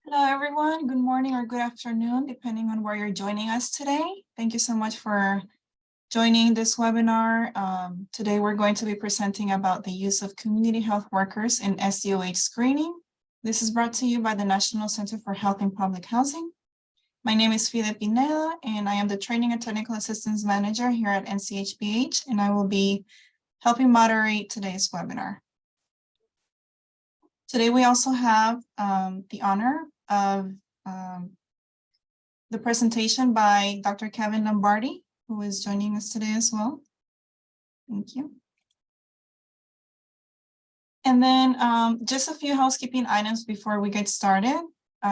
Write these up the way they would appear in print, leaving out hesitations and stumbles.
Hello, everyone. Good morning or good afternoon, depending on where you're joining us today. Thank you so much for joining this webinar. Today, we're going to be presenting about the use of community health workers in SDOH screening. This is brought to you by the National Center for Health and Public Housing. My name is Fide Pineda, and I am the Training and Technical Assistance Manager here at CHWs, and I will be helping moderate today's webinar. Today, we also have the honor of the presentation by Dr. Kevin Lombardi, who is joining us today as well. Thank you. And then just a few housekeeping items before we get started.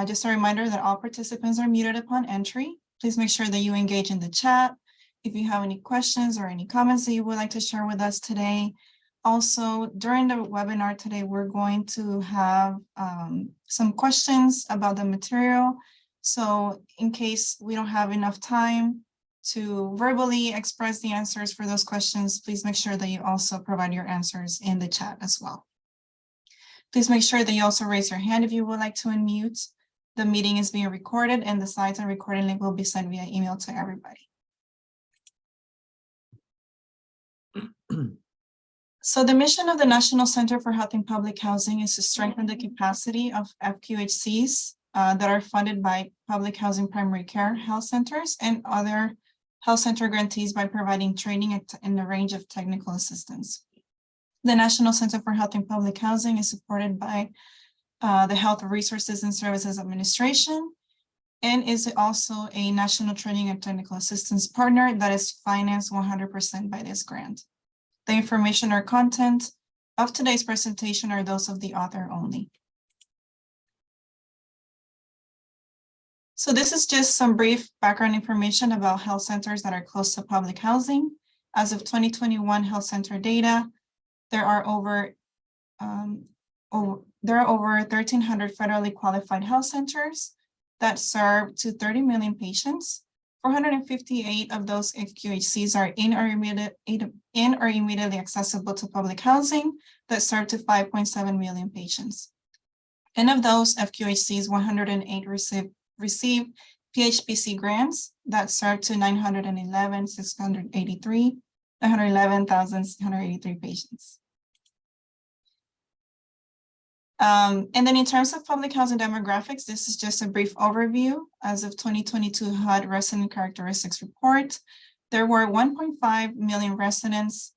Just a reminder that all participants are muted upon entry. Please make sure that you engage in the chat. If you have any questions or any comments that you would like to share with us today. Also, during the webinar today, we're going to have some questions about the material. So in case we don't have enough time to verbally express the answers for those questions, please make sure that you also provide your answers in the chat as well. Please make sure that you also raise your hand if you would like to unmute. The meeting is being recorded and the slides and recording link will be sent via email to everybody. So the mission of the National Center for Health and Public Housing is to strengthen the capacity of FQHCs that are funded by public housing primary care health centers and other health center grantees by providing training in a range of technical assistance. The National Center for Health and Public Housing is supported by the Health Resources and Services Administration and is also a national training and technical assistance partner that is financed 100% by this grant. The information or content of today's presentation are those of the author only. So this is just some brief background information about health centers that are close to public housing. As of 2021 health center data, there are over 1,300 federally qualified health centers that serve to 30 million patients. 458 of those FQHCs are in or immediately accessible to public housing that serve to 5.7 million patients. And of those FQHCs, 108 receive PHPC grants that serve to 911,683 patients. And then in terms of public housing demographics, this is just a brief overview. As of 2022 HUD resident characteristics report, there were 1.5 million residents,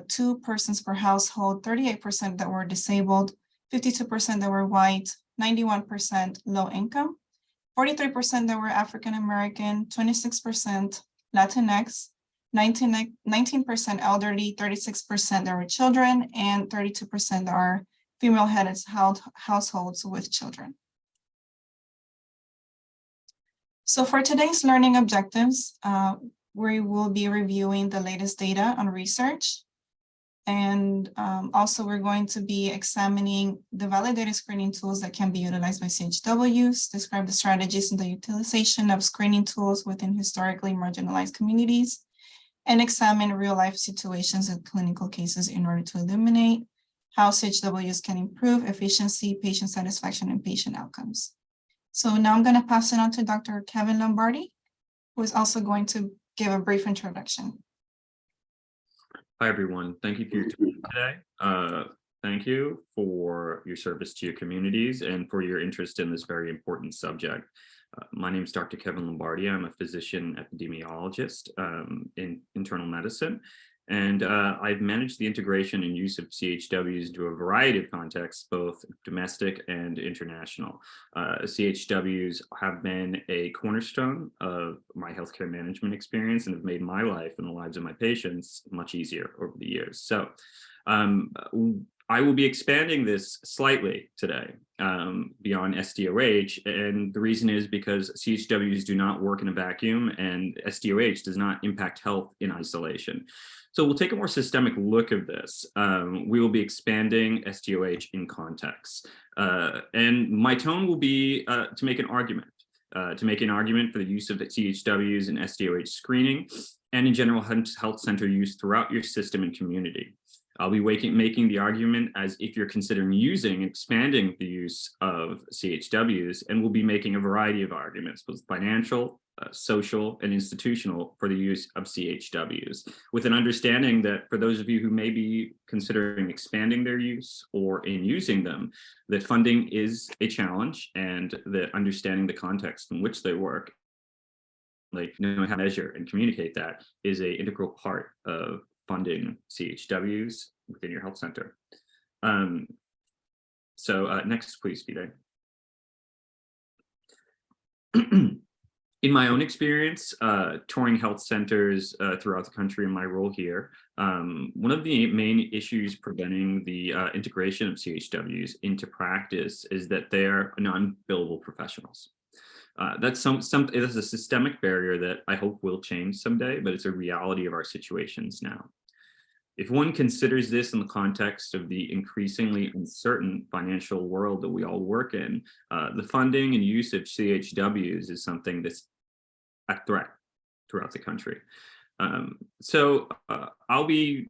2 persons per household, 38% that were disabled, 52% that were white, 91% low income, 43% that were African American, 26% Latinx, 19% elderly, 36% that were children, and 32% that are female-headed households with children. So for today's learning objectives, we will be reviewing the latest data on research. And also we're going to be examining the validated screening tools that can be utilized by CHWs, describe the strategies and the utilization of screening tools within historically marginalized communities, and examine real-life situations and clinical cases in order to illuminate how CHWs can improve efficiency, patient satisfaction, and patient outcomes. So now I'm going to pass it on to Dr. Kevin Lombardi, who is also going to give a brief introduction. Hi, everyone. Thank you for your time today. Thank you for your service to your communities and for your interest in this very important subject. My name is Dr. Kevin Lombardi. I'm a physician epidemiologist in internal medicine. And I've managed the integration and use of CHWs into a variety of contexts, both domestic and international. CHWs have been a cornerstone of my healthcare management experience and have made my life and the lives of my patients much easier over the years. So I will be expanding this slightly today beyond SDOH. And the reason is because CHWs do not work in a vacuum and SDOH does not impact health in isolation. So we'll take a more systemic look at this. We will be expanding SDOH in context. And my tone will be to make an argument for the use of the CHWs and SDOH screening and in general health center use throughout your system and community. I'll be making the argument as if you're considering expanding the use of CHWs, and we'll be making a variety of arguments, both financial, social, and institutional, for the use of CHWs, with an understanding that for those of you who may be considering expanding their use or in using them, that funding is a challenge, and that understanding the context in which they work, like knowing how to measure and communicate that, is an integral part of funding CHWs within your health center. Next, please, Vijay. In my own experience, touring health centers throughout the country in my role here, one of the main issues preventing the integration of CHWs into practice is that they're non-billable professionals. That's it is a systemic barrier that I hope will change someday, but it's a reality of our situations now. If one considers this in the context of the increasingly uncertain financial world that we all work in, the funding and use of CHWs is something that's a threat throughout the country. I'll be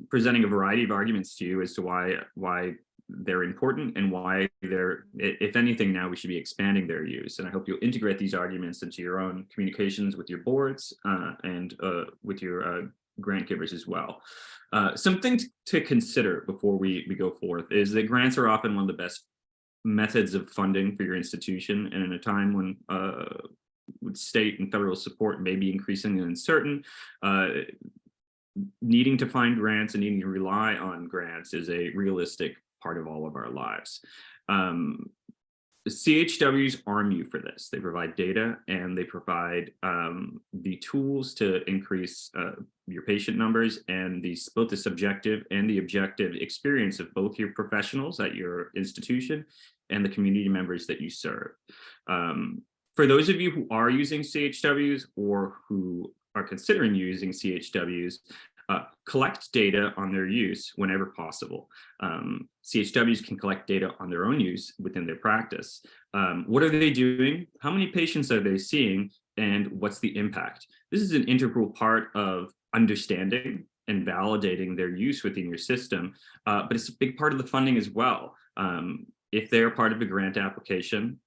presenting a variety of arguments to you as to why they're important and why they're, if anything, now we should be expanding their use. And I hope you'll integrate these arguments into your own communications with your boards and with your grant givers as well. Some things to consider before we go forth is that grants are often one of the best methods of funding for your institution, and in a time when with state and federal support may be increasingly uncertain, needing to find grants and needing to rely on grants is a realistic part of all of our lives. The CHWs arm you for this. They provide data, and they provide the tools to increase your patient numbers and both the subjective and the objective experience of both your professionals at your institution and the community members that you serve. For those of you who are using CHWs or who are considering using CHWs, collect data on their use whenever possible. CHWs can collect data on their own use within their practice. What are they doing? How many patients are they seeing? And what's the impact? This is an integral part of understanding and validating their use within your system, but it's a big part of the funding as well. If they're part of a grant application,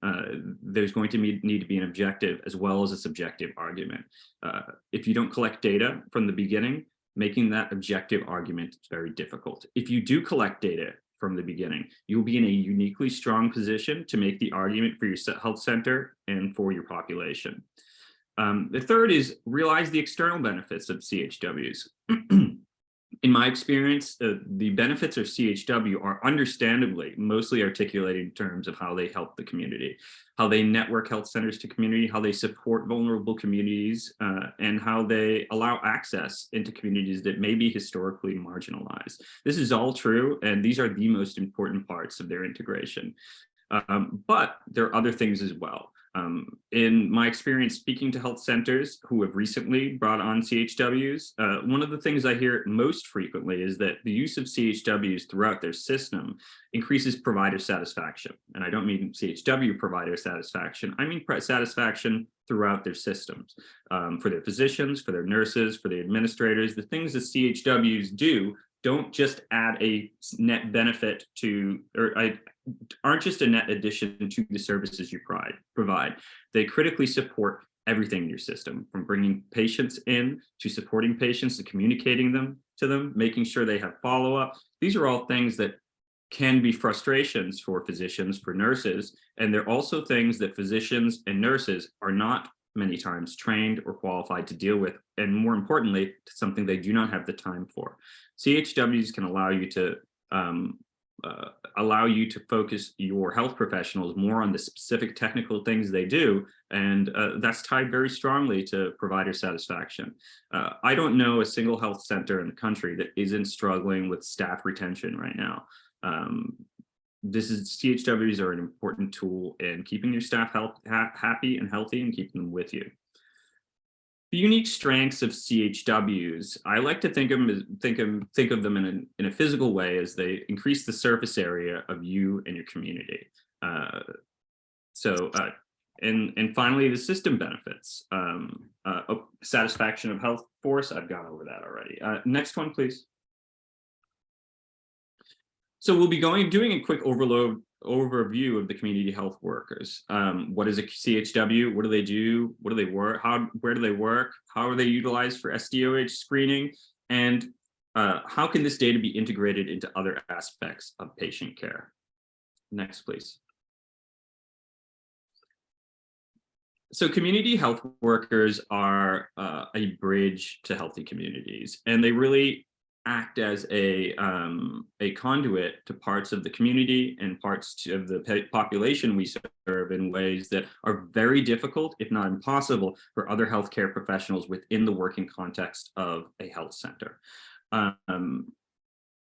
there's going to need to be an objective as well as a subjective argument. If you don't collect data from the beginning, making that objective argument is very difficult. If you do collect data from the beginning, you'll be in a uniquely strong position to make the argument for your health center and for your population. The third is realize the external benefits of CHWs. In my experience, the benefits of CHW are understandably mostly articulated in terms of how they help the community, how they network health centers to community, how they support vulnerable communities, and how they allow access into communities that may be historically marginalized. This is all true, and these are the most important parts of their integration. But there are other things as well. In my experience speaking to health centers who have recently brought on CHWs, one of the things I hear most frequently is that the use of CHWs throughout their system increases provider satisfaction. And I don't mean CHW provider satisfaction, I mean satisfaction throughout their systems, for their physicians, for their nurses, for the administrators. The things that CHWs do don't just add a net benefit to, aren't just a net addition to the services you provide. They critically support everything in your system, from bringing patients in to supporting patients to communicating to them, making sure they have follow-up. These are all things that can be frustrations for physicians, for nurses, and they're also things that physicians and nurses are not many times trained or qualified to deal with, and more importantly, something they do not have the time for. CHWs can allow you to focus your health professionals more on the specific technical things they do, and that's tied very strongly to provider satisfaction. I don't know a single health center in the country that isn't struggling with staff retention right now. CHWs are an important tool in keeping your staff happy and healthy and keeping them with you. The unique strengths of CHWs, I like to think of them in a physical way as they increase the surface area of you and your community. And finally, the system benefits. Satisfaction of health force, I've gone over that already. Next one, please. So we'll be doing a quick overview of the community health workers. What is a CHW? What do they do? What do they work? Where do they work? How are they utilized for SDOH screening? And how can this data be integrated into other aspects of patient care? Next, please. So community health workers are a bridge to healthy communities, and they really act as a conduit to parts of the community and parts of the population we serve in ways that are very difficult, if not impossible, for other healthcare professionals within the working context of a health center. One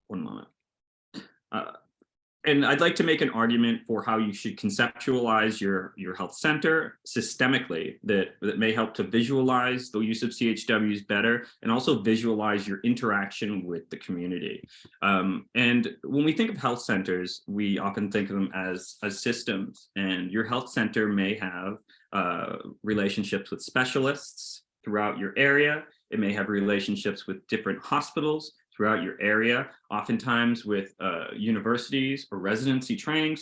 moment. And I'd like to make an argument for how you should conceptualize your health center systemically that may help to visualize the use of CHWs better and also visualize your interaction with the community. And when we think of health centers, we often think of them as systems, and your health center may have relationships with specialists throughout your area. It may have relationships with different hospitals throughout your area, oftentimes with universities or residency training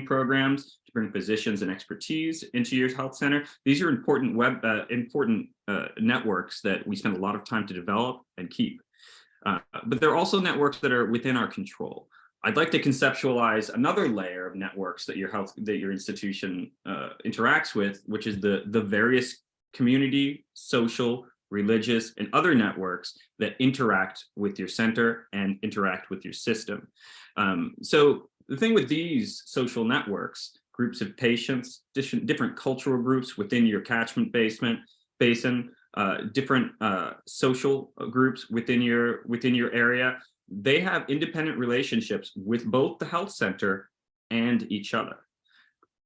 programs to bring physicians and expertise into your health center. These are important networks that we spend a lot of time to develop and keep. But there are also networks that are within our control. I'd like to conceptualize another layer of networks that your institution interacts with, which is the various community, social, religious, and other networks that interact with your center and interact with your system. So the thing with these social networks, groups of patients, different cultural groups within your catchment basin, different social groups within your area, they have independent relationships with both the health center and each other.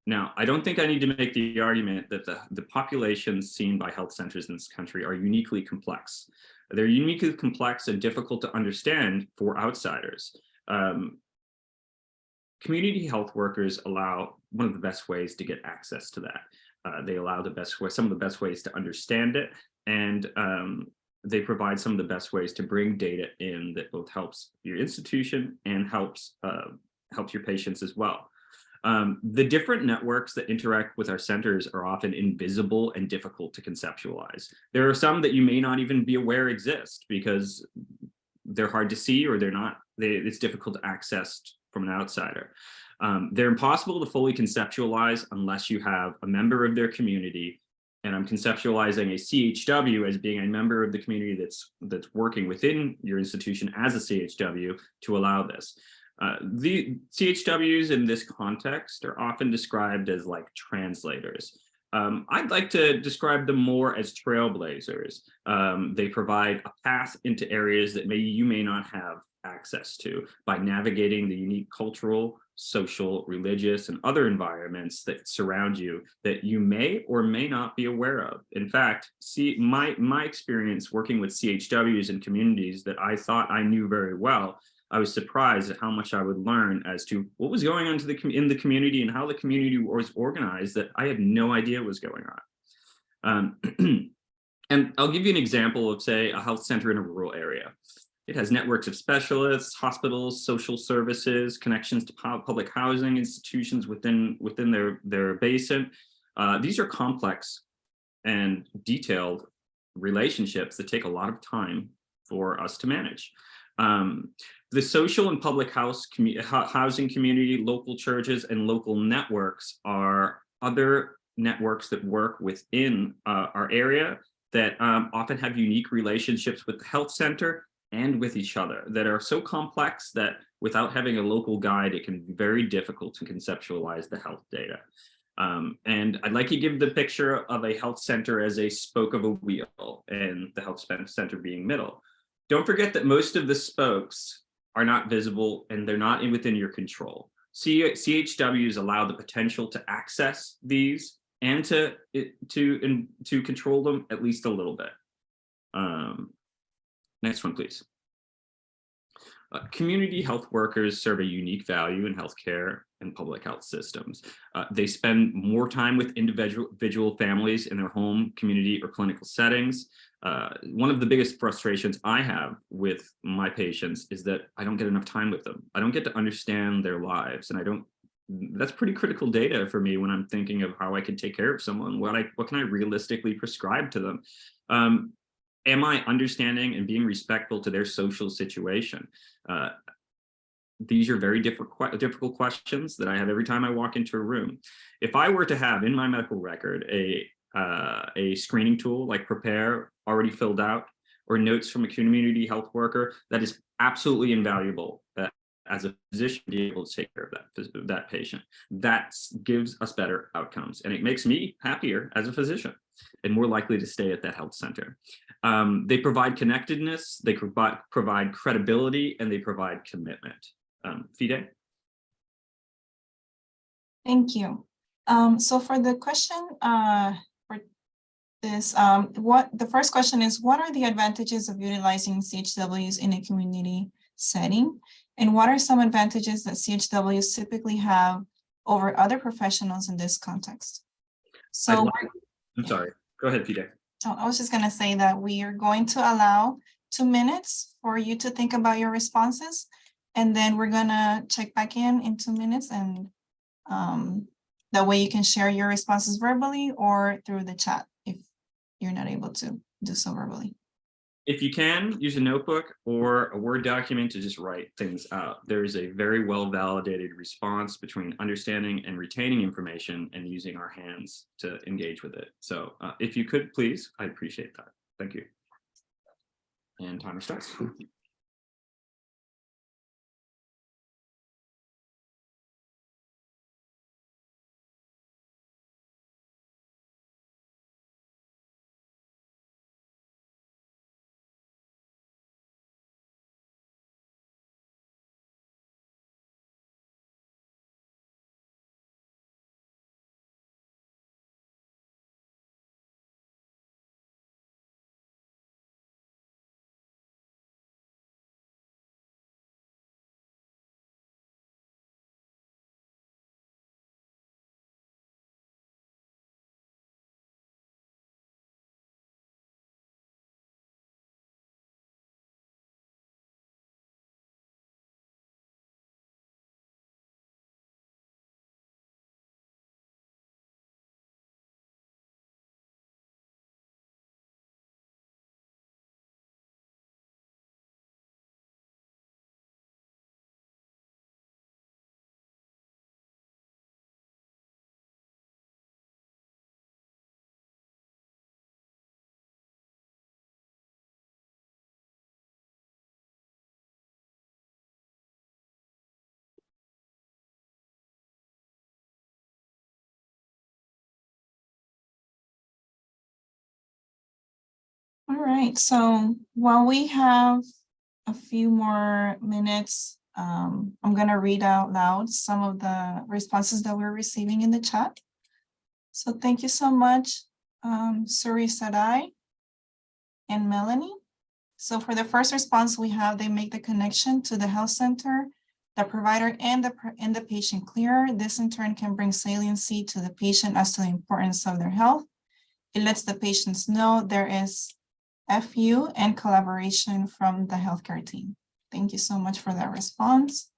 Now, I don't think I need to make the argument that the populations seen by health centers in this country are uniquely complex. They're uniquely complex and difficult to understand for outsiders. Community health workers allow one of the best ways to get access to that. They allow some of the best ways to understand it, and they provide some of the best ways to bring data in that both helps your institution and helps your patients as well. The different networks that interact with our centers are often invisible and difficult to conceptualize. There are some that you may not even be aware exist because they're hard to see or it's difficult to access from an outsider. They're impossible to fully conceptualize unless you have a member of their community, and I'm conceptualizing a CHW as being a member of the community that's working within your institution as a CHW to allow this. The CHWs in this context are often described as like translators. I'd like to describe them more as trailblazers. They provide a path into areas that you may not have access to by navigating the unique cultural, social, religious, and other environments that surround you that you may or may not be aware of. In fact, my experience working with CHWs in communities that I thought I knew very well, I was surprised at how much I would learn as to what was going on in the community and how the community was organized that I had no idea was going on. And I'll give you an example of, say, a health center in a rural area. It has networks of specialists, hospitals, social services, connections to public housing institutions within their basin. These are complex and detailed relationships that take a lot of time for us to manage. The social and public housing community, local churches, and local networks are other networks that work within our area that often have unique relationships with the health center and with each other that are so complex that without having a local guide, it can be very difficult to conceptualize the health data. And I'd like to give the picture of a health center as a spoke of a wheel and the health center being middle. Don't forget that most of the spokes are not visible and they're not within your control. CHWs allow the potential to access these and to control them at least a little bit. Next one, please. Community health workers serve a unique value in healthcare and public health systems. They spend more time with individual families in their home, community, or clinical settings. One of the biggest frustrations I have with my patients is that I don't get enough time with them. I don't get to understand their lives, and that's pretty critical data for me when I'm thinking of how I can take care of someone. What can I realistically prescribe to them? Am I understanding and being respectful to their social situation? These are very difficult questions that I have every time I walk into a room. If I were to have in my medical record a screening tool like Prepare already filled out, or notes from a community health worker, that is absolutely invaluable as a physician to be able to take care of that patient. That gives us better outcomes, and it makes me happier as a physician and more likely to stay at that health center. They provide connectedness, they provide credibility, and they provide commitment. Fide? Thank you. So for the question for this, the first question is, what are the advantages of utilizing CHWs in a community setting? And what are some advantages that CHWs typically have over other professionals in this context? So I'm sorry, go ahead, Fide. I was just going to say that we are going to allow 2 minutes for you to think about your responses, and then we're going to check back in 2 minutes, and that way you can share your responses verbally or through the chat if you're not able to do so verbally. If you can, use a notebook or a Word document to just write things out. There is a very well-validated response between understanding and retaining information and using our hands to engage with it. So if you could, please, I'd appreciate that. Thank you. And timer starts. All right, so while we have a few more minutes, I'm going to read out loud some of the responses that we're receiving in the chat. So thank you so much, Suri Sadai and Melanie. So for the first response we have, they make the connection to the health center, the provider, and the patient clearer. This in turn can bring saliency to the patient as to the importance of their health. It lets the patients know there is FU and collaboration from the healthcare team. Thank you so much for that response.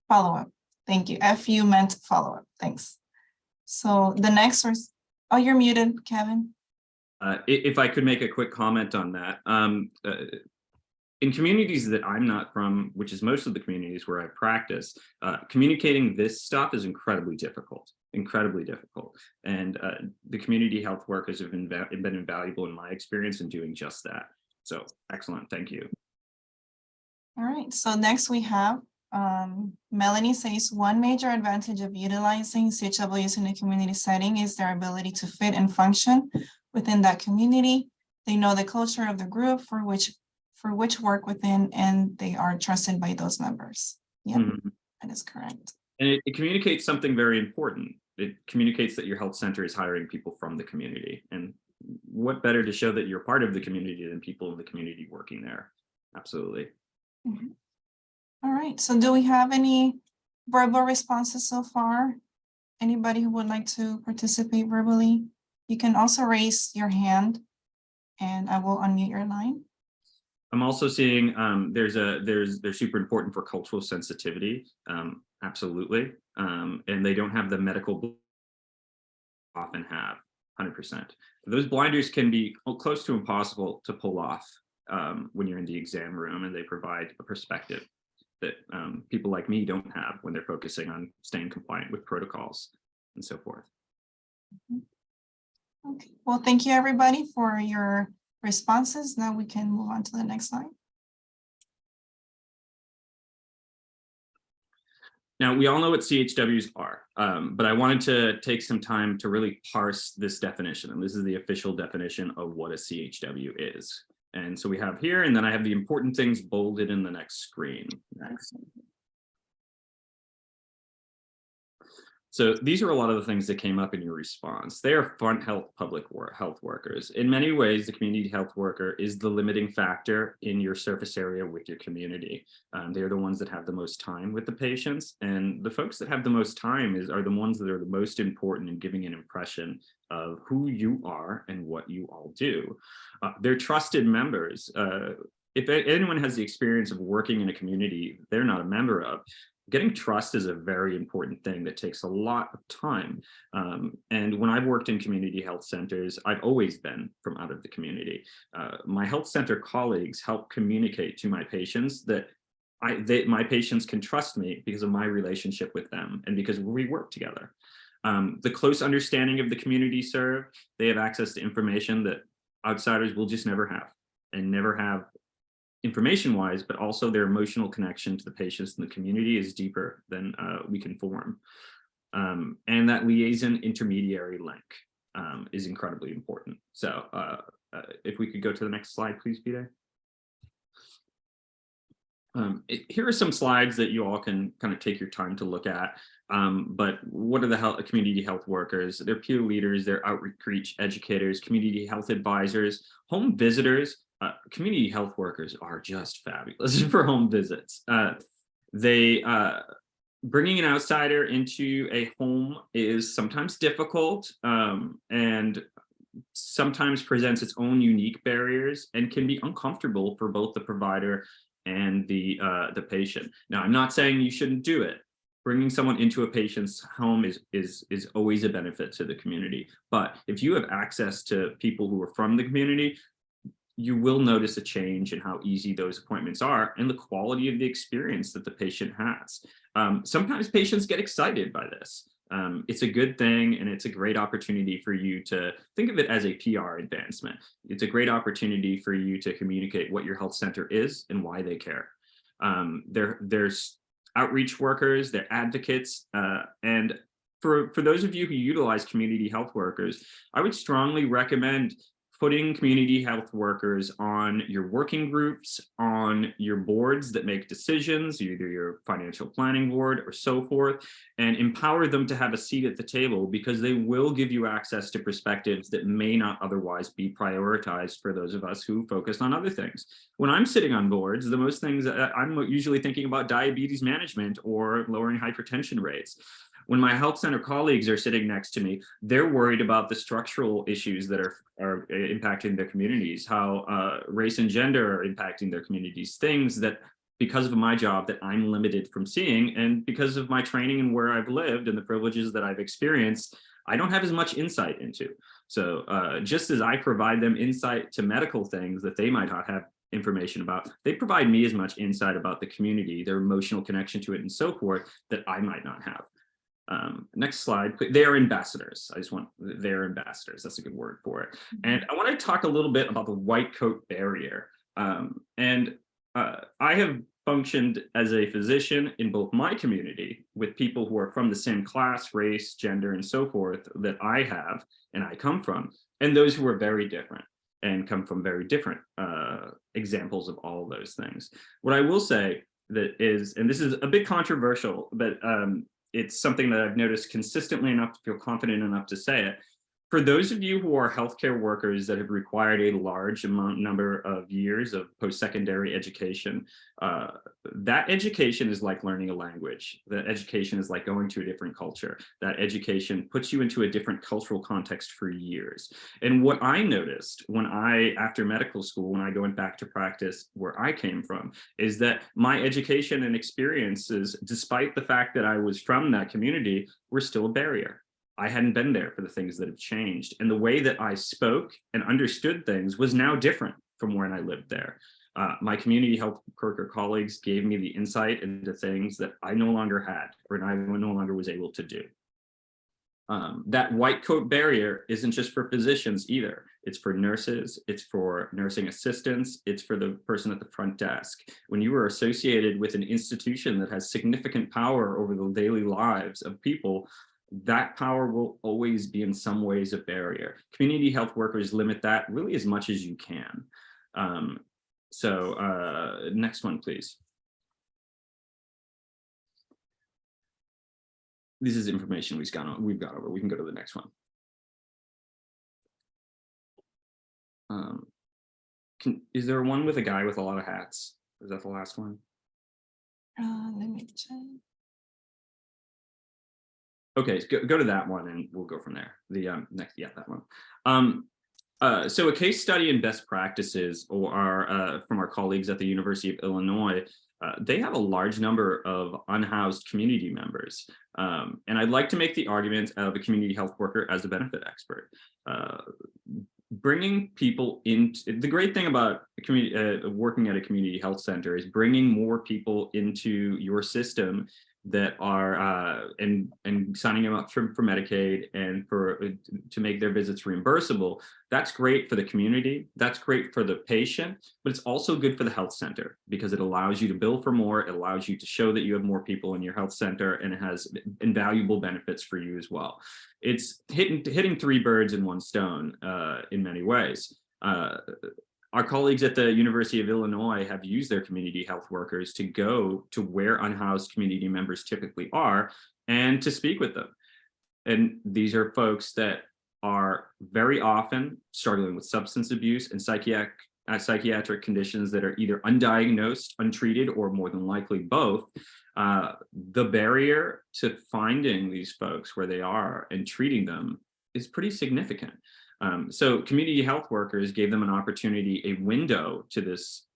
Follow-up. Thank you. FU meant follow-up. Thanks. So the next was, oh, you're muted, Kevin. If I could make a quick comment on that. In communities that I'm not from, which is most of the communities where I practice, communicating this stuff is incredibly difficult. And the community health workers have been invaluable in my experience in doing just that. So excellent, thank you. All right, so next we have Melanie says, one major advantage of utilizing CHWs in a community setting is their ability to fit and function within that community. They know the culture of the group for which work within, and they are trusted by those members. Yep, that is correct. And it communicates something very important. It communicates that your health center is hiring people from the community. And what better to show that you're part of the community than people in the community working there? Absolutely. Mhm. All right, so do we have any verbal responses so far? Anybody who would like to participate verbally? You can also raise your hand and I will unmute your line. I'm also seeing they're super important for cultural sensitivity. Absolutely. And they don't have the medical often have 100%. Those blinders can be close to impossible to pull off when you're in the exam room, and they provide a perspective that people like me don't have when they're focusing on staying compliant with protocols and so forth. Okay, well, thank you everybody for your responses. Now we can move on to the next slide. Now, we all know what CHWs are, but I wanted to take some time to really parse this definition. And this is the official definition of what a CHW is. And so we have here, and then I have the important things bolded in the next screen. Next. So these are a lot of the things that came up in your response. They are front health health workers. In many ways, the community health worker is the limiting factor in your surface area with your community. They're the ones that have the most time with the patients, and the folks that have the most time are the ones that are the most important in giving an impression of who you are and what you all do. They're trusted members. If anyone has the experience of working in a community they're not a member of, getting trust is a very important thing that takes a lot of time. And when I've worked in community health centers, I've always been from out of the community. My health center colleagues help communicate to my patients that my patients can trust me because of my relationship with them and because we work together. The close understanding of the community served, they have access to information that outsiders will just never have, and never have information-wise, but also their emotional connection to the patients and the community is deeper than we can form. And that liaison intermediary link is incredibly important. So if we could go to the next slide, please, Peter. Here are some slides that you all can kind of take your time to look at. But what are the community health workers? They're peer leaders, they're outreach educators, community health advisors, home visitors. Community health workers are just fabulous for home visits. Bringing an outsider into a home is sometimes difficult and sometimes presents its own unique barriers and can be uncomfortable for both the provider and the patient. Now, I'm not saying you shouldn't do it. Bringing someone into a patient's home is always a benefit to the community. But if you have access to people who are from the community, you will notice a change in how easy those appointments are and the quality of the experience that the patient has. Sometimes patients get excited by this. It's a good thing, and it's a great opportunity for you to think of it as a PR advancement. It's a great opportunity for you to communicate what your health center is and why they care. There's outreach workers, they're advocates, and for those of you who utilize community health workers, I would strongly recommend putting community health workers on your working groups, on your boards that make decisions, either your financial planning board or so forth, and empower them to have a seat at the table, because they will give you access to perspectives that may not otherwise be prioritized for those of us who focus on other things. When I'm sitting on boards, the most things I'm usually thinking about diabetes management or lowering hypertension rates. When my health center colleagues are sitting next to me, they're worried about the structural issues that are impacting their communities, how race and gender are impacting their communities, things that because of my job that I'm limited from seeing, and because of my training and where I've lived and the privileges that I've experienced, I don't have as much insight into. So just as I provide them insight to medical things that they might not have information about, they provide me as much insight about the community, their emotional connection to it and so forth, that I might not have. Next slide. They are ambassadors. They're ambassadors. That's a good word for it. And I want to talk a little bit about the white coat barrier. I have functioned as a physician in both my community with people who are from the same class, race, gender, and so forth that I have and I come from, and those who are very different and come from very different examples of all of those things. What I will say that is, and this is a bit controversial, but it's something that I've noticed consistently enough to feel confident enough to say it. For those of you who are healthcare workers that have required a large number of years of post-secondary education, that education is like learning a language. That education is like going to a different culture. That education puts you into a different cultural context for years. And what I noticed after medical school, when I went back to practice where I came from, is that my education and experiences, despite the fact that I was from that community, were still a barrier. I hadn't been there for the things that have changed. And the way that I spoke and understood things was now different from when I lived there. My community health worker colleagues gave me the insight into things that I no longer had, or I no longer was able to do. That white coat barrier isn't just for physicians either. It's for nurses, it's for nursing assistants, it's for the person at the front desk. When you are associated with an institution that has significant power over the daily lives of people, that power will always be in some ways a barrier. Community health workers limit that really as much as you can. Next one, please. This is information we've gone over. We can go to the next one. Is there one with a guy with a lot of hats? Is that the last one? Let me check. Okay, go to that one and we'll go from there. The next, yeah, that one. So a case study in best practices from our colleagues at the University of Illinois. They have a large number of unhoused community members. And I'd like to make the argument of a community health worker as a benefit expert. Bringing people the great thing about working at a community health center is bringing more people into your system that are and signing them up for Medicaid and to make their visits reimbursable. That's great for the community. That's great for the patient, but it's also good for the health center because it allows you to bill for more. It allows you to show that you have more people in your health center, and it has invaluable benefits for you as well. It's hitting three birds in one stone in many ways. Our colleagues at the University of Illinois have used their community health workers to go to where unhoused community members typically are and to speak with them. And these are folks that are very often struggling with substance abuse and psychiatric conditions that are either undiagnosed, untreated, or more than likely both. The barrier to finding these folks where they are and treating them is pretty significant. So community health workers gave them an opportunity, a window to this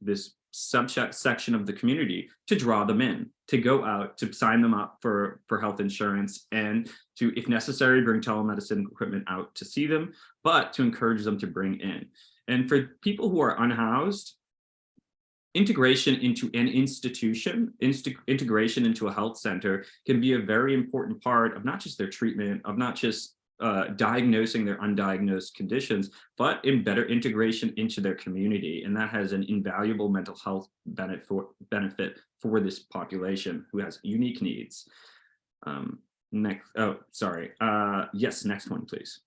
subsection of the community to draw them in, to go out, to sign them up for health insurance, and to, if necessary, bring telemedicine equipment out to see them, but to encourage them to bring in. And for people who are unhoused, integration into an institution, integration into a health center can be a very important part of not just their treatment, of not just diagnosing their undiagnosed conditions, but in better integration into their community. And that has an invaluable mental health benefit for this population who has unique needs. Next one, please.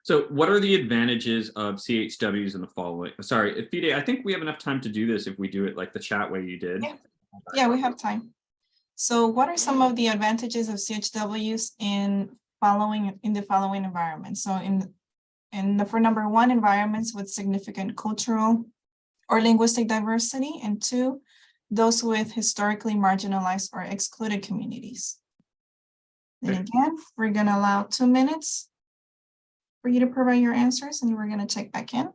So what are the advantages of CHWs in the following? Sorry, Fide, I think we have enough time to do this if we do it like the chat way you did. Yeah, we have time. So what are some of the advantages of CHWs in the following environments? So for number one, environments with significant cultural or linguistic diversity, and two, those with historically marginalized or excluded communities. Then again, we're going to allow 2 minutes for you to provide your answers, and we're going to check back in.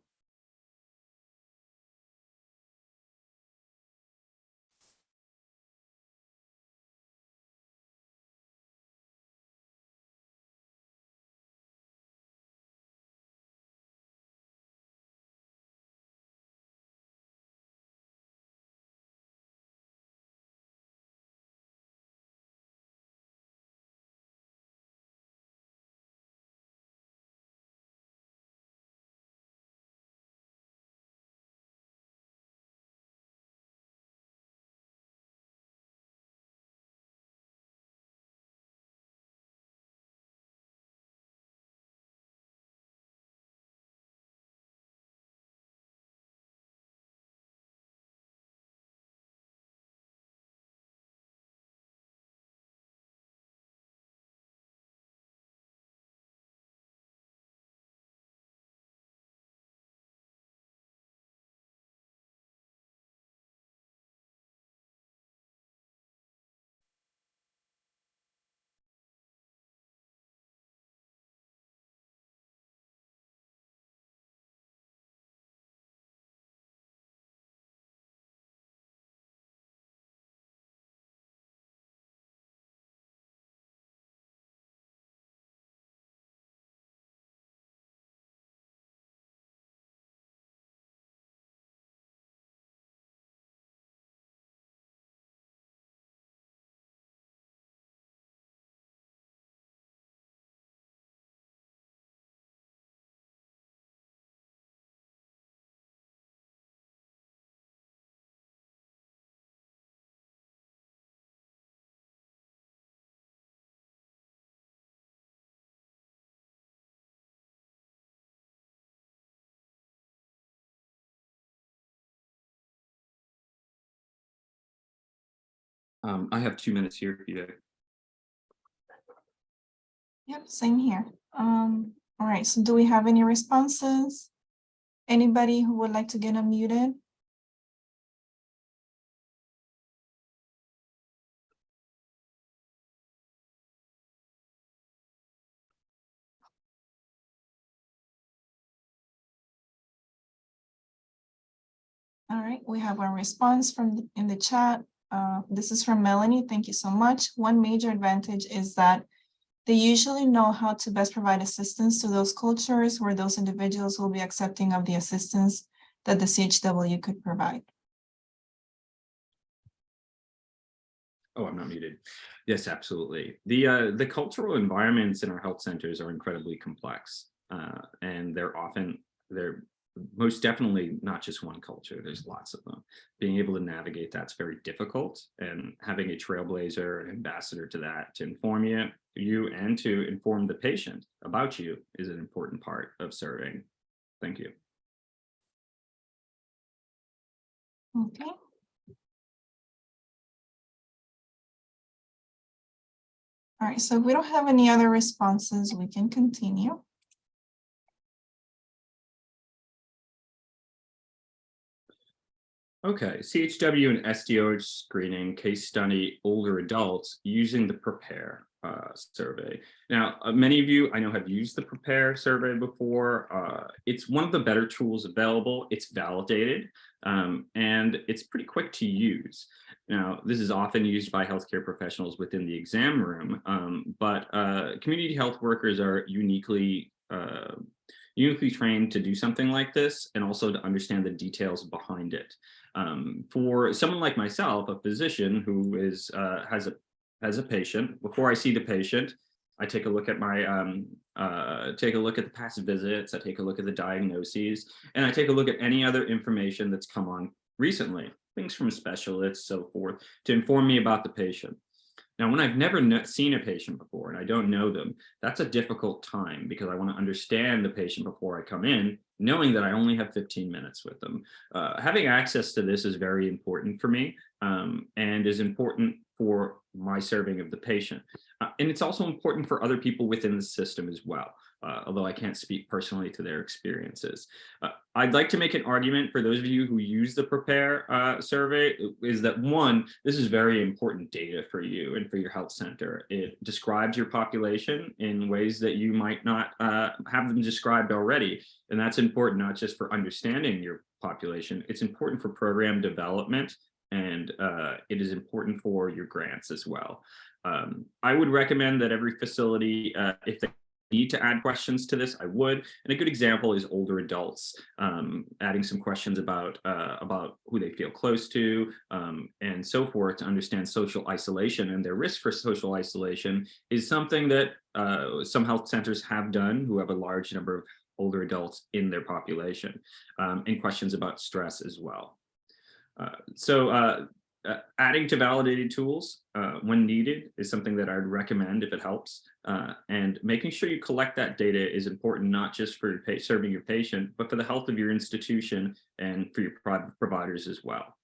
I have 2 minutes here, Vita. Yep, same here. All right, so do we have any responses? Anybody who would like to get unmuted? All right, we have a response in the chat. This is from Melanie. Thank you so much. One major advantage is that they usually know how to best provide assistance to those cultures where those individuals will be accepting of the assistance that the CHW could provide. Oh, I'm not muted. Yes, absolutely. The cultural environments in our health centers are incredibly complex, and they're most definitely not just one culture. There's lots of them. Being able to navigate that's very difficult, and having a trailblazer, an ambassador to that, to inform you and to inform the patient about you is an important part of serving. Thank you. Okay. All right, so if we don't have any other responses, we can continue. Okay, CHW and SDOH screening case study older adults using the Prepare survey. Now, many of you I know have used the Prepare survey before. It's one of the better tools available. It's validated and it's pretty quick to use. Now, this is often used by healthcare professionals within the exam room, but community health workers are uniquely trained to do something like this and also to understand the details behind it. For someone like myself, a physician who has a patient, before I see the patient, I take a look at the past visits, I take a look at the diagnoses, and I take a look at any other information that's come on recently, things from specialists, so forth, to inform me about the patient. Now, when I've never seen a patient before and I don't know them, that's a difficult time because I want to understand the patient before I come in, knowing that I only have 15 minutes with them. Having access to this is very important for me and is important for my serving of the patient. And it's also important for other people within the system as well, although I can't speak personally to their experiences. I'd like to make an argument for those of you who use the Prepare survey is that one, this is very important data for you and for your health center. It describes your population in ways that you might not have them described already. And that's important not just for understanding your population, it's important for program development, and it is important for your grants as well. I would recommend that every facility, if they need to add questions to this, I would. And a good example is older adults, adding some questions about who they feel close to and so forth to understand social isolation and their risk for social isolation is something that some health centers have done who have a large number of older adults in their population, and questions about stress as well. Adding to validated tools when needed is something that I'd recommend if it helps. And making sure you collect that data is important, not just for serving your patient, but for the health of your institution and for your providers as well.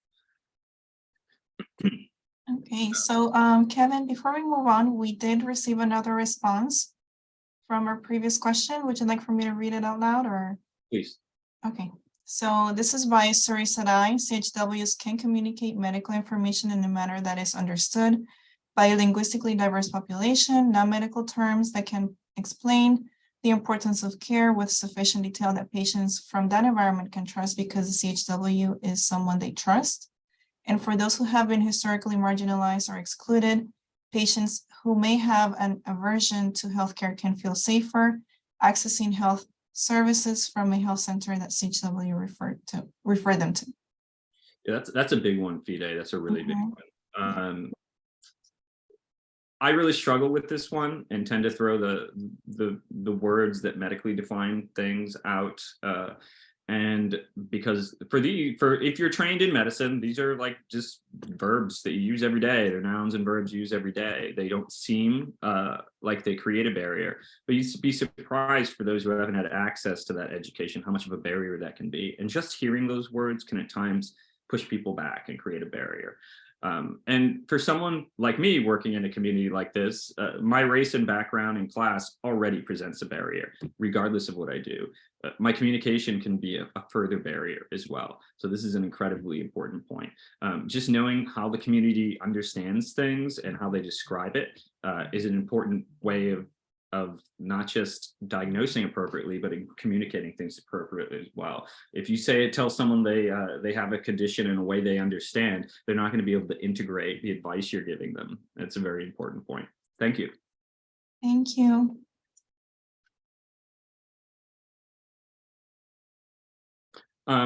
Okay, so Kevin, before we move on, we did receive another response from our previous question. Would you like for me to read it out loud or? Please. Okay, so this is by Suri Sadai. CHWs can communicate medical information in a manner that is understood by a linguistically diverse population, non-medical terms that can explain the importance of care with sufficient detail that patients from that environment can trust because the CHW is someone they trust. And for those who have been historically marginalized or excluded, patients who may have an aversion to healthcare can feel safer accessing health services from a health center that CHW refer them to. Yeah, that's a big one, Fide. That's a really big one. I really struggle with this one and tend to throw the words that medically define things out. And because if you're trained in medicine, these are like just verbs that you use every day. They're nouns and verbs used every day. They don't seem like they create a barrier, but you'd be surprised for those who haven't had access to that education, how much of a barrier that can be. And just hearing those words can at times push people back and create a barrier. And for someone like me working in a community like this, my race and background in class already presents a barrier, regardless of what I do. My communication can be a further barrier as well. So this is an incredibly important point. Just knowing how the community understands things and how they describe it is an important way of not just diagnosing appropriately, but in communicating things appropriately as well. If you tell someone they have a condition in a way they understand, they're not going to be able to integrate the advice you're giving them. That's a very important point. Thank you. Thank you. I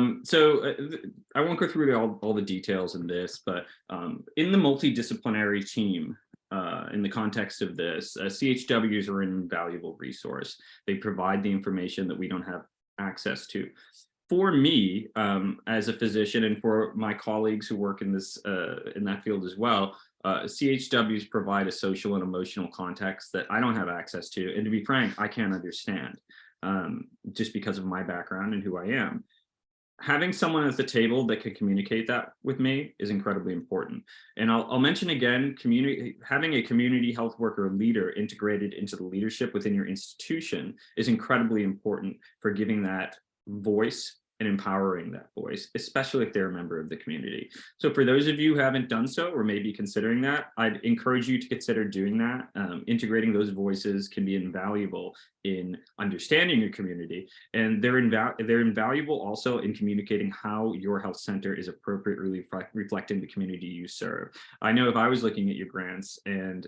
won't go through all the details in this, but in the multidisciplinary team, in the context of this, CHWs are an invaluable resource. They provide the information that we don't have access to. For me, as a physician, and for my colleagues who work in that field as well, CHWs provide a social and emotional context that I don't have access to, and to be frank, I can't understand, just because of my background and who I am. Having someone at the table that can communicate that with me is incredibly important. And I'll mention again, having a community health worker leader integrated into the leadership within your institution is incredibly important for giving that voice and empowering that voice, especially if they're a member of the community. So for those of you who haven't done so, or maybe considering that, I'd encourage you to consider doing that. Integrating those voices can be invaluable in understanding your community, and they're invaluable also in communicating how your health center is appropriately reflecting the community you serve. I know if I was looking at your grants and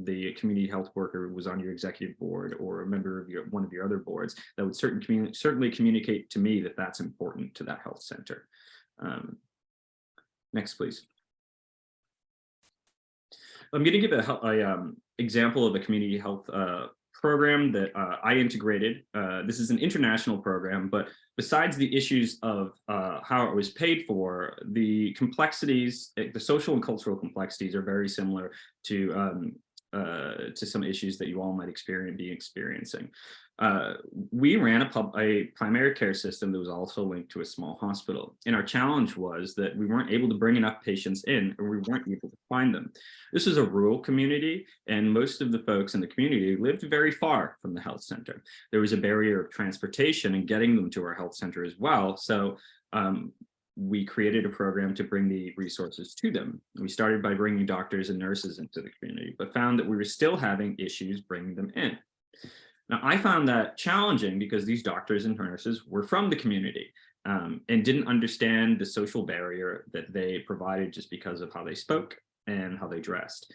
the community health worker was on your executive board or a member of one of your other boards, that would certainly communicate to me that that's important to that health center. Next, please. I'm going to give an example of a community health program that I integrated. This is an international program, but besides the issues of how it was paid for, the complexities, the social and cultural complexities are very similar to some issues that you all might be experiencing. We ran a primary care system that was also linked to a small hospital. And our challenge was that we weren't able to bring enough patients in, or we weren't able to find them. This is a rural community, and most of the folks in the community lived very far from the health center. There was a barrier of transportation and getting them to our health center as well. So we created a program to bring the resources to them. We started by bringing doctors and nurses into the community, but found that we were still having issues bringing them in. Now, I found that challenging because these doctors and nurses were from the community and didn't understand the social barrier that they provided just because of how they spoke and how they dressed.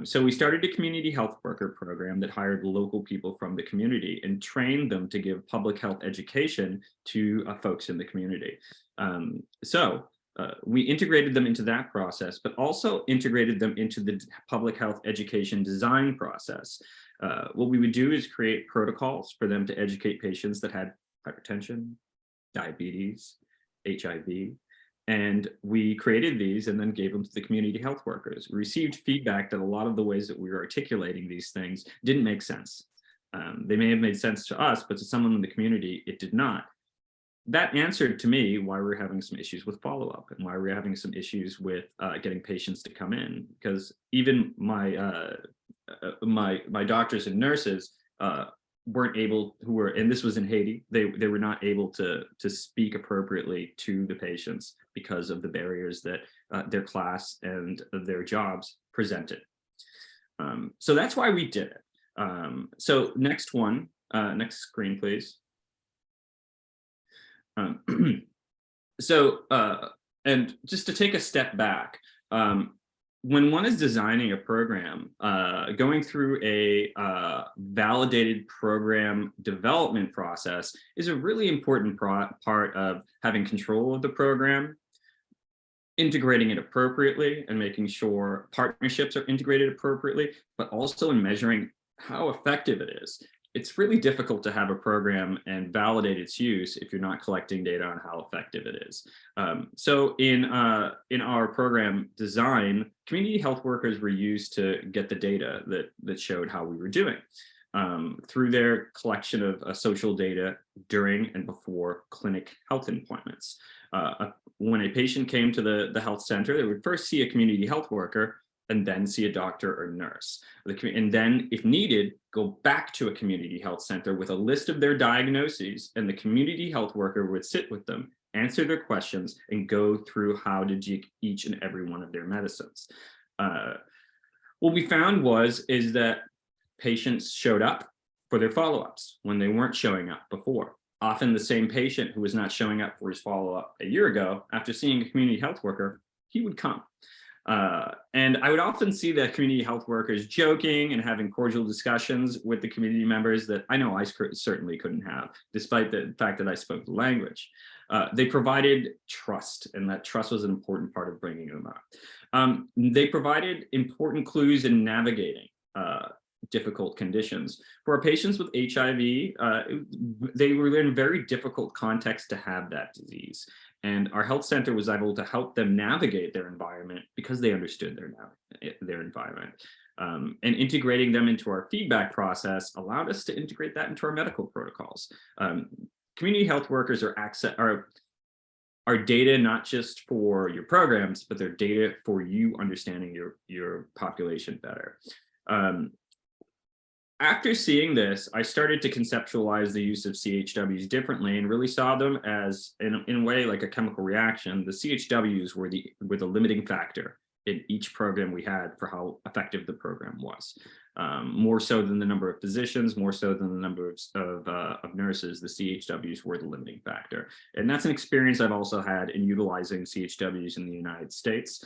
So we started a community health worker program that hired local people from the community and trained them to give public health education to folks in the community. We integrated them into that process, but also integrated them into the public health education design process. What we would do is create protocols for them to educate patients that had hypertension, diabetes, HIV, and we created these and then gave them to the community health workers. We received feedback that a lot of the ways that we were articulating these things didn't make sense. They may have made sense to us, but to someone in the community, it did not. That answered to me why we're having some issues with follow-up and why we're having some issues with getting patients to come in, because even my doctors and nurses weren't able, and this was in Haiti, they were not able to speak appropriately to the patients because of the barriers that their class and their jobs presented. So that's why we did it. So next screen, please. And just to take a step back, when one is designing a program, going through a validated program development process is a really important part of having control of the program, integrating it appropriately and making sure partnerships are integrated appropriately, but also in measuring how effective it is. It's really difficult to have a program and validate its use if you're not collecting data on how effective it is. So in our program design, community health workers were used to get the data that showed how we were doing through their collection of social data during and before clinic health appointments. When a patient came to the health center, they would first see a community health worker and then see a doctor or nurse. And then, if needed, go back to a community health center with a list of their diagnoses, and the community health worker would sit with them, answer their questions, and go through how to take each and every one of their medicines. What we found is that patients showed up for their follow-ups when they weren't showing up before. Often the same patient who was not showing up for his follow-up a year ago, after seeing a community health worker, he would come. And I would often see the community health workers joking and having cordial discussions with the community members that I know I certainly couldn't have, despite the fact that I spoke the language. They provided trust, and that trust was an important part of bringing them up. They provided important clues in navigating difficult conditions. For our patients with HIV, they were in very difficult context to have that disease. And our health center was able to help them navigate their environment because they understood their environment. And integrating them into our feedback process allowed us to integrate that into our medical protocols. Community health workers are data not just for your programs, but they're data for you understanding your population better. After seeing this, I started to conceptualize the use of CHWs differently and really saw them as, in a way, like a chemical reaction. The CHWs were the limiting factor in each program we had for how effective the program was. More so than the number of physicians, more so than the number of nurses, the CHWs were the limiting factor. And that's an experience I've also had in utilizing CHWs in the United States,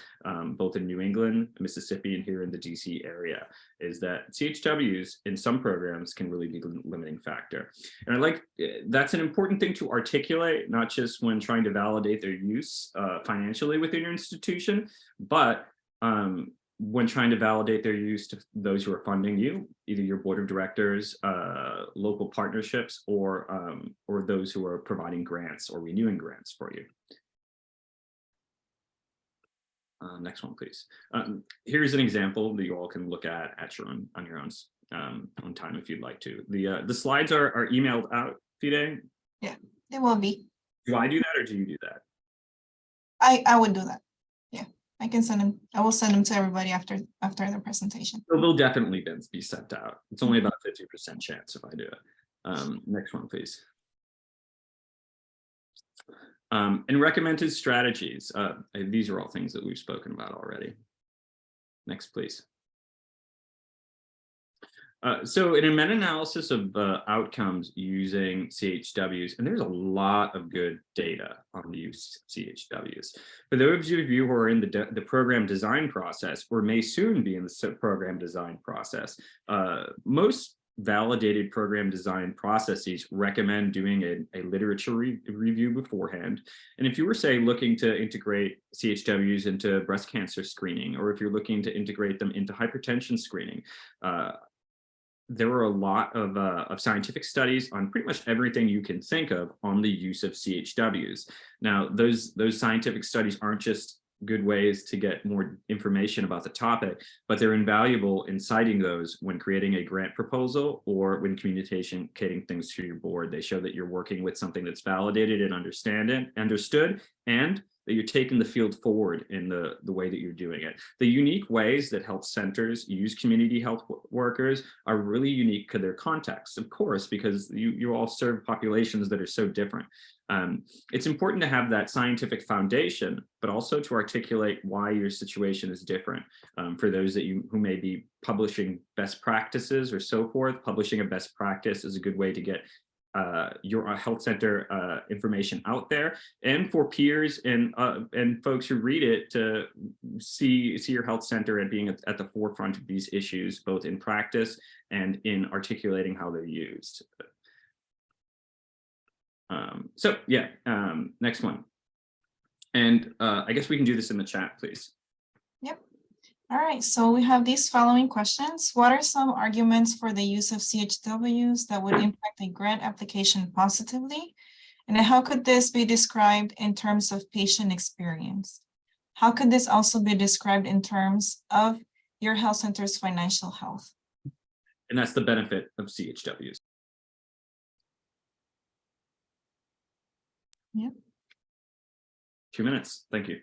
both in New England, Mississippi, and here in the DC area, is that CHWs in some programs can really be the limiting factor. And that's an important thing to articulate, not just when trying to validate their use financially within your institution, but when trying to validate their use to those who are funding you, either your board of directors, local partnerships, or those who are providing grants or renewing grants for you. Next one, please. Here's an example that you all can look at on your own time if you'd like to. The slides are emailed out, Fide? Yeah, they will be. Do I do that or do you do that? I would do that. Yeah, I can send them. I will send them to everybody after the presentation. So they'll definitely be sent out. It's only about a 50% chance if I do it. Next one, please. And recommended strategies. These are all things that we've spoken about already. Next, please. So in a meta-analysis of outcomes using CHWs, and there's a lot of good data on the use of CHWs. For those of you who are in the program design process, or may soon be in the program design process, most validated program design processes recommend doing a literature review beforehand. And if you were, say, looking to integrate CHWs into breast cancer screening, or if you're looking to integrate them into hypertension screening, there were a lot of scientific studies on pretty much everything you can think of on the use of CHWs. Now, those scientific studies aren't just good ways to get more information about the topic, but they're invaluable in citing those when creating a grant proposal or when communicating things to your board. They show that you're working with something that's validated and understood, and that you're taking the field forward in the way that you're doing it. The unique ways that health centers use community health workers are really unique to their context, of course, because you all serve populations that are so different. It's important to have that scientific foundation, but also to articulate why your situation is different. For those who may be publishing best practices or so forth, publishing a best practice is a good way to get your health center information out there, and for peers and folks who read it to see your health center and being at the forefront of these issues, both in practice and in articulating how they're used. Next one. And I guess we can do this in the chat, please. Yep. All right, so we have these following questions. What are some arguments for the use of CHWs that would impact a grant application positively? And how could this be described in terms of patient experience? How could this also be described in terms of your health center's financial health? And that's the benefit of CHWs. Yep. 2 minutes. Thank you.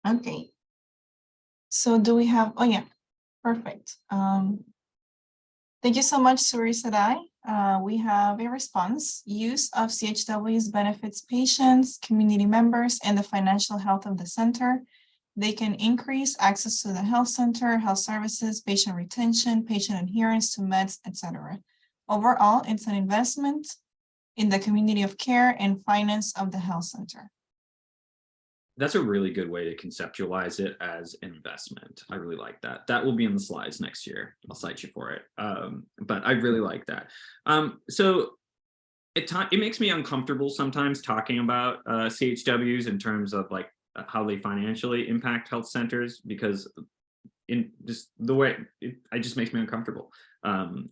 Okay. So do we have, oh yeah, perfect. Thank you so much, Suri Sadai. We have a response. Use of CHWs benefits patients, community members, and the financial health of the center. They can increase access to the health center, health services, patient retention, patient adherence to meds, etc. Overall, it's an investment in the community of care and finance of the health center. That's a really good way to conceptualize it as an investment. I really like that. That will be in the slides next year. I'll cite you for it. But I really like that. So it makes me uncomfortable sometimes talking about CHWs in terms of like how they financially impact health centers, because in just the way it just makes me uncomfortable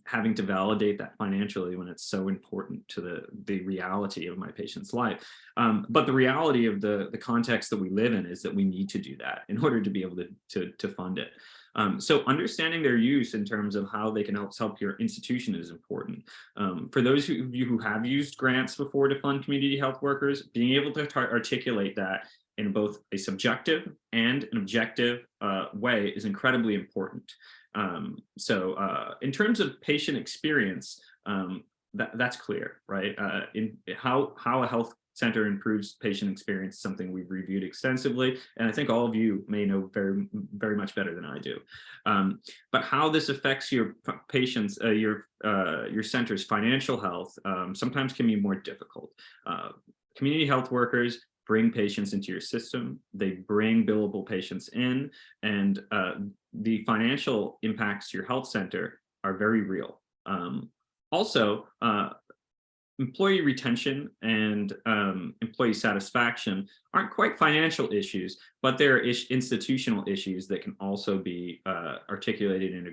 having to validate that financially when it's so important to the reality of my patient's life. But the reality of the context that we live in is that we need to do that in order to be able to fund it. So understanding their use in terms of how they can help your institution is important. For those of you who have used grants before to fund community health workers, being able to articulate that in both a subjective and an objective way is incredibly important. So in terms of patient experience, that's clear, right? In how a health center improves patient experience, something we've reviewed extensively, and I think all of you may know very, very much better than I do. But how this affects your patients, your center's financial health, sometimes can be more difficult. Community health workers bring patients into your system, they bring billable patients in, and the financial impacts to your health center are very real. Also, employee retention and employee satisfaction aren't quite financial issues, but they're institutional issues that can also be articulated in a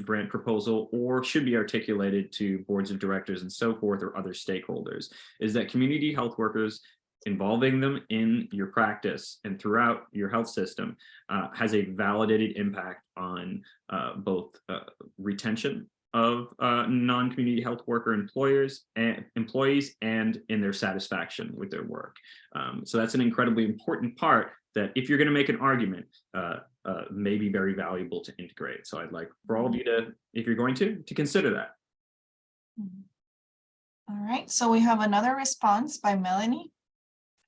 grant proposal, or should be articulated to boards of directors and so forth, or other stakeholders, is that community health workers, involving them in your practice and throughout your health system has a validated impact on both retention of non-community health worker employees and in their satisfaction with their work. So that's an incredibly important part that, if you're going to make an argument, may be very valuable to integrate. So I'd like for all of you to, if you're going to consider that. All right, so we have another response by Melanie.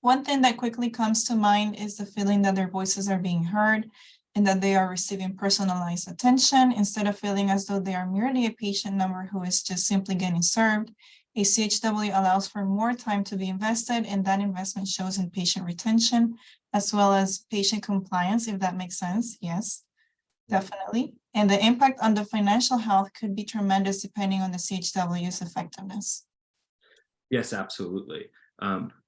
One thing that quickly comes to mind is the feeling that their voices are being heard and that they are receiving personalized attention instead of feeling as though they are merely a patient number who is just simply getting served. A CHW allows for more time to be invested, and that investment shows in patient retention as well as patient compliance, if that makes sense. Yes, definitely. And the impact on the financial health could be tremendous depending on the CHW's effectiveness. Yes, absolutely.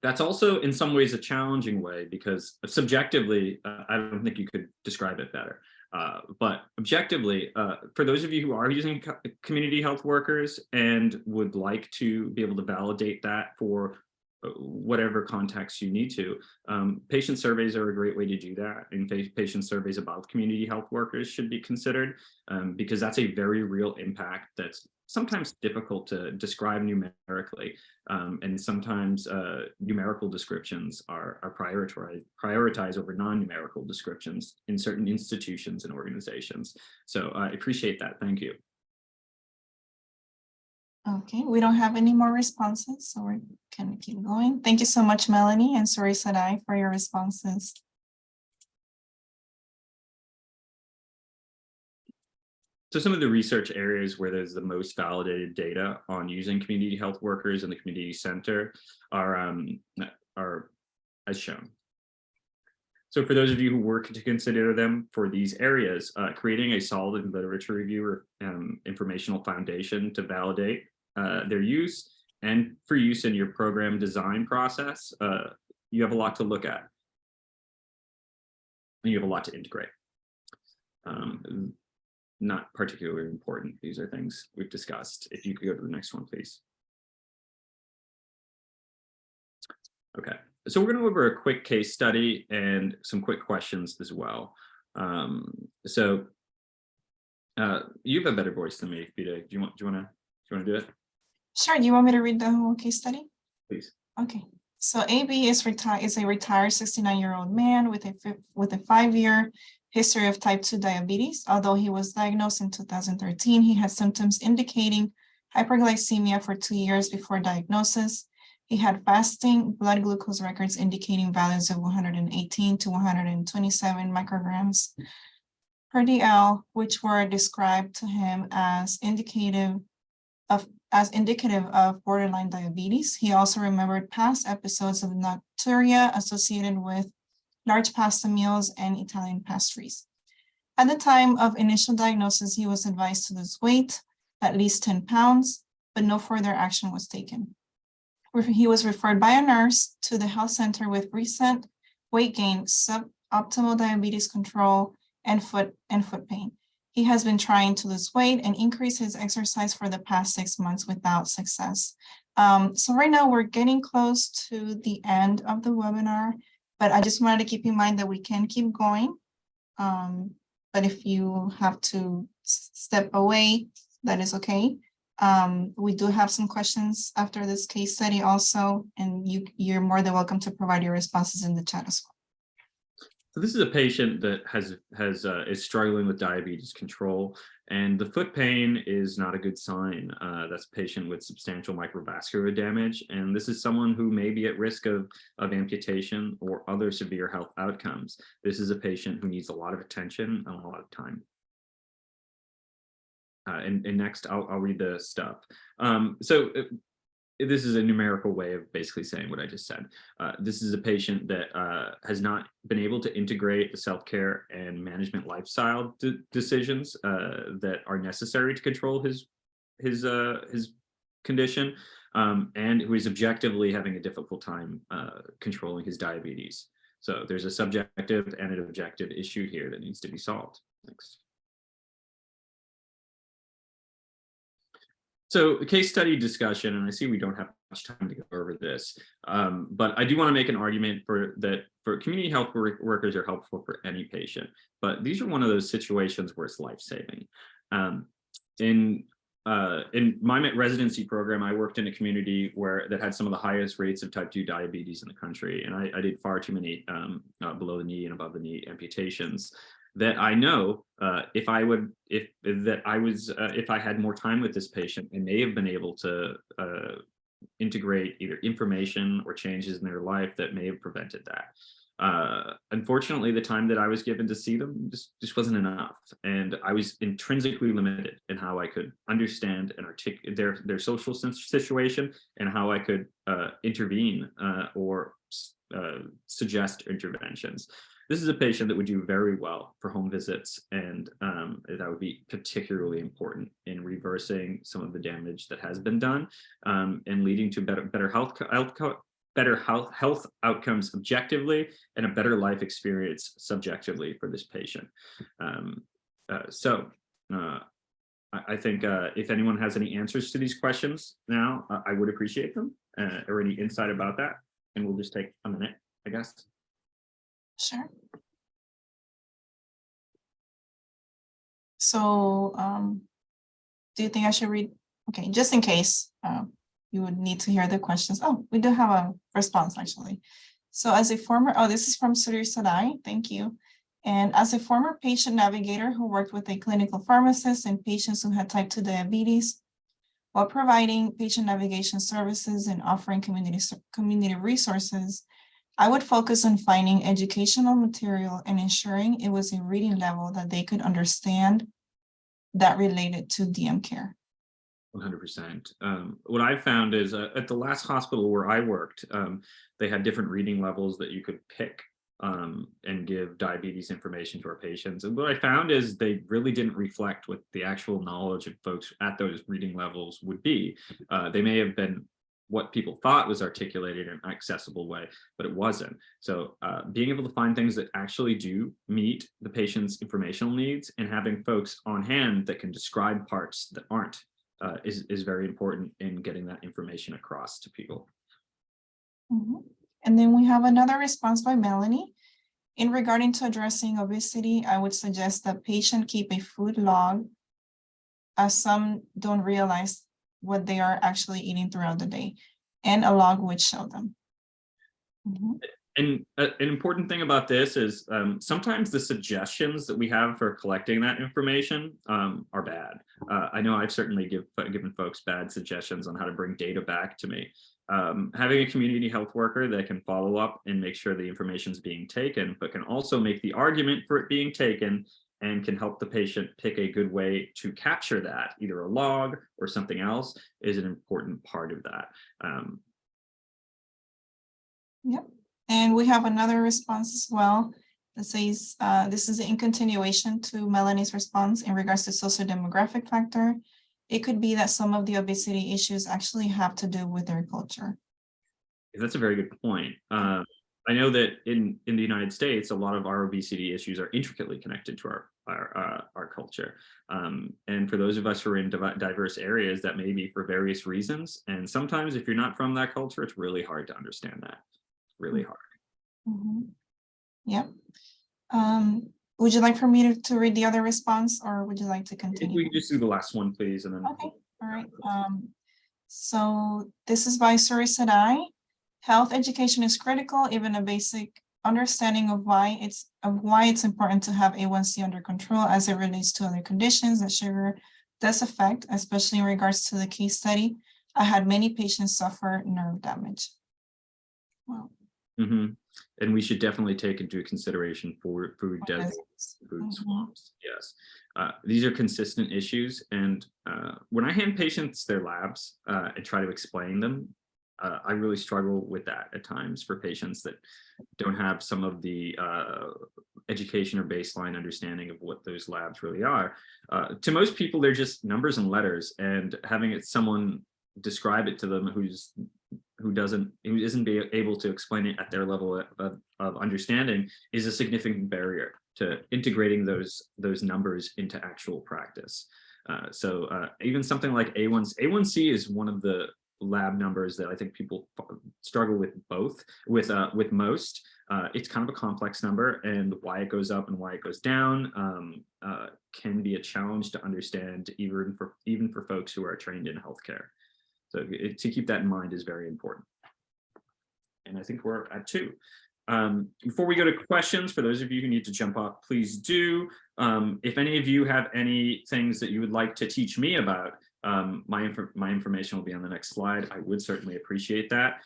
That's also in some ways a challenging way because subjectively, I don't think you could describe it better. But objectively, for those of you who are using community health workers and would like to be able to validate that for whatever context you need to, patient surveys are a great way to do that. And patient surveys about community health workers should be considered because that's a very real impact that's sometimes difficult to describe numerically. And sometimes numerical descriptions are prioritized over non-numerical descriptions in certain institutions and organizations. So I appreciate that. Thank you. Okay, we don't have any more responses, so we can keep going. Thank you so much, Melanie and Suri Sadai, for your responses. So some of the research areas where there's the most validated data on using community health workers in the community center are as shown. So for those of you who were to consider them for these areas, creating a solid literature review or informational foundation to validate their use and for use in your program design process, you have a lot to look at. And you have a lot to integrate. Not particularly important. These are things we've discussed. If you could go to the next one, please. Okay, so we're going to go over a quick case study and some quick questions as well. You have a better voice than me, Vita. Do you want to do it? Sure. Do you want me to read the whole case study? Please. Okay. So AB is a retired 69-year-old man with a 5-year history of type 2 diabetes. Although he was diagnosed in 2013, he had symptoms indicating hyperglycemia for 2 years before diagnosis. He had fasting blood glucose records indicating values of 118 to 127 micrograms per DL, which were described to him as indicative of borderline diabetes. He also remembered past episodes of nocturia associated with large pasta meals and Italian pastries. At the time of initial diagnosis, he was advised to lose weight, at least 10 pounds, but no further action was taken. He was referred by a nurse to the health center with recent weight gain, suboptimal diabetes control, and foot pain. He has been trying to lose weight and increase his exercise for the past 6 months without success. So right now we're getting close to the end of the webinar, but I just wanted to keep in mind that we can keep going. But if you have to step away, that is okay. We do have some questions after this case study also, and you're more than welcome to provide your responses in the chat as well. So this is a patient that is struggling with diabetes control, and the foot pain is not a good sign. That's a patient with substantial microvascular damage, and this is someone who may be at risk of amputation or other severe health outcomes. This is a patient who needs a lot of attention and a lot of time. And next, I'll read the stuff. This is a numerical way of basically saying what I just said. This is a patient that has not been able to integrate the self-care and management lifestyle decisions that are necessary to control his condition, and who is objectively having a difficult time controlling his diabetes. So there's a subjective and an objective issue here that needs to be solved. Next. So the case study discussion, and I see we don't have much time to go over this, but I do want to make an argument for community health workers are helpful for any patient, but these are one of those situations where it's life-saving. In my residency program, I worked in a community that had some of the highest rates of type 2 diabetes in the country, and I did far too many below the knee and above the knee amputations. That I know if I had more time with this patient, I may have been able to integrate either information or changes in their life that may have prevented that. Unfortunately, the time that I was given to see them just wasn't enough, and I was intrinsically limited in how I could understand and articulate their social situation and how I could intervene or suggest interventions. This is a patient that would do very well for home visits, and that would be particularly important in reversing some of the damage that has been done and leading to better health better health outcomes objectively and a better life experience subjectively for this patient. I think if anyone has any answers to these questions now, I would appreciate them, or any insight about that. And we'll just take a minute, I guess. Sure. So do you think I should read? Okay, just in case you would need to hear the questions. Oh, we do have a response actually. So as a former, oh, this is from Suri Sadai, thank you. And as a former patient navigator who worked with a clinical pharmacist and patients who had type 2 diabetes, while providing patient navigation services and offering community resources, I would focus on finding educational material and ensuring it was a reading level that they could understand that related to DM care. 100%. What I found is at the last hospital where I worked, they had different reading levels that you could pick and give diabetes information to our patients. And what I found is they really didn't reflect what the actual knowledge of folks at those reading levels would be. They may have been what people thought was articulated in an accessible way, but it wasn't. So being able to find things that actually do meet the patient's informational needs and having folks on hand that can describe parts that aren't is very important in getting that information across to people. Mm-hmm. And then we have another response by Melanie. In regarding to addressing obesity, I would suggest that patient keep a food log, as some don't realize what they are actually eating throughout the day, and a log would show them. Mm-hmm. And an important thing about this is sometimes the suggestions that we have for collecting that information are bad. I know I've certainly given folks bad suggestions on how to bring data back to me. Having a community health worker that can follow up and make sure the information is being taken, but can also make the argument for it being taken and can help the patient pick a good way to capture that, either a log or something else, is an important part of that. Yep. And we have another response as well that says, this is in continuation to Melanie's response in regards to socio-demographic factor. It could be that some of the obesity issues actually have to do with their culture. That's a very good point. I know that in the United States, a lot of our obesity issues are intricately connected to our culture. And for those of us who are in diverse areas, that may be for various reasons. And sometimes if you're not from that culture, it's really hard to understand that. Really hard. Mm-hmm. Yep. Would you like for me to read the other response, or would you like to continue? We can just do the last one, please, and then. Okay. All right. So this is by Suri Sadai. Health education is critical. Even a basic understanding of why it's important to have A1C under control as it relates to other conditions that sugar does affect, especially in regards to the case study. I had many patients suffer nerve damage. Wow. Mm-hmm. And we should definitely take into consideration for food deserts, food swamps. Yes, these are consistent issues. And when I hand patients their labs and try to explain them, I really struggle with that at times for patients that don't have some of the education or baseline understanding of what those labs really are. To most people, they're just numbers and letters, and having someone describe it to them who isn't able to explain it at their level of understanding is a significant barrier to integrating those numbers into actual practice. So even something like A1C is one of the lab numbers that I think people struggle with with most. It's kind of a complex number, and why it goes up and why it goes down can be a challenge to understand even for folks who are trained in healthcare. So to keep that in mind is very important. And I think we're at 2. Before we go to questions, for those of you who need to jump off, please do. If any of you have any things that you would like to teach me about, my information will be on the next slide. I would certainly appreciate that.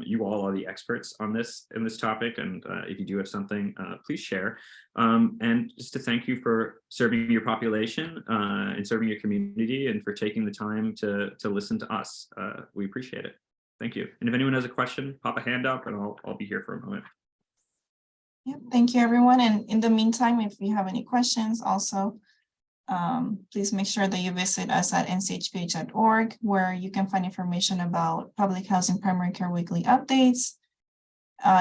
You all are the experts on this topic, and if you do have something, please share. And just to thank you for serving your population and serving your community, and for taking the time to listen to us. We appreciate it. Thank you. And if anyone has a question, pop a hand up, and I'll be here for a moment. Yeah, thank you, everyone. And in the meantime, if you have any questions, also Please make sure that you visit us at nchph.org, where you can find information about public housing primary care weekly updates,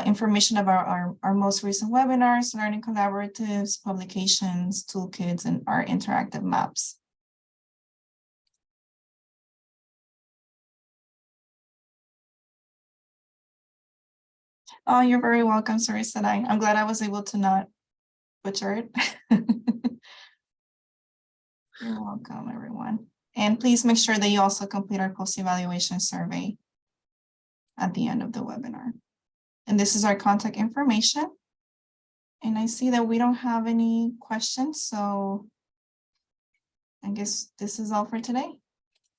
information about our most recent webinars, learning collaboratives, publications, toolkits, and our interactive maps. Oh, you're very welcome, Sarisa. I'm glad I was able to not butcher it. You're welcome, everyone. And please make sure that you also complete our post-evaluation survey at the end of the webinar. And this is our contact information. And I see that we don't have any questions, so I guess this is all for today.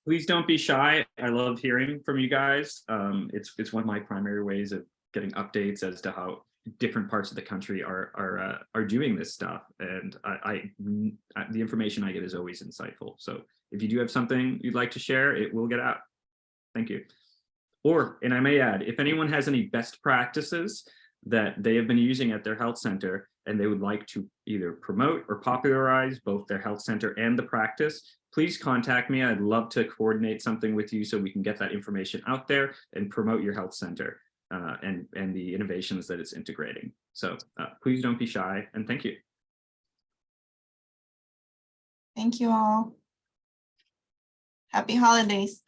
Please don't be shy. I love hearing from you guys. It's one of my primary ways of getting updates as to how different parts of the country are doing this stuff. And the information I get is always insightful. So if you do have something you'd like to share, it will get out. Thank you. And I may add, if anyone has any best practices that they have been using at their health center and they would like to either promote or popularize both their health center and the practice, please contact me. I'd love to coordinate something with you so we can get that information out there and promote your health center and the innovations that it's integrating. So please don't be shy, and thank you. Thank you all. Happy holidays.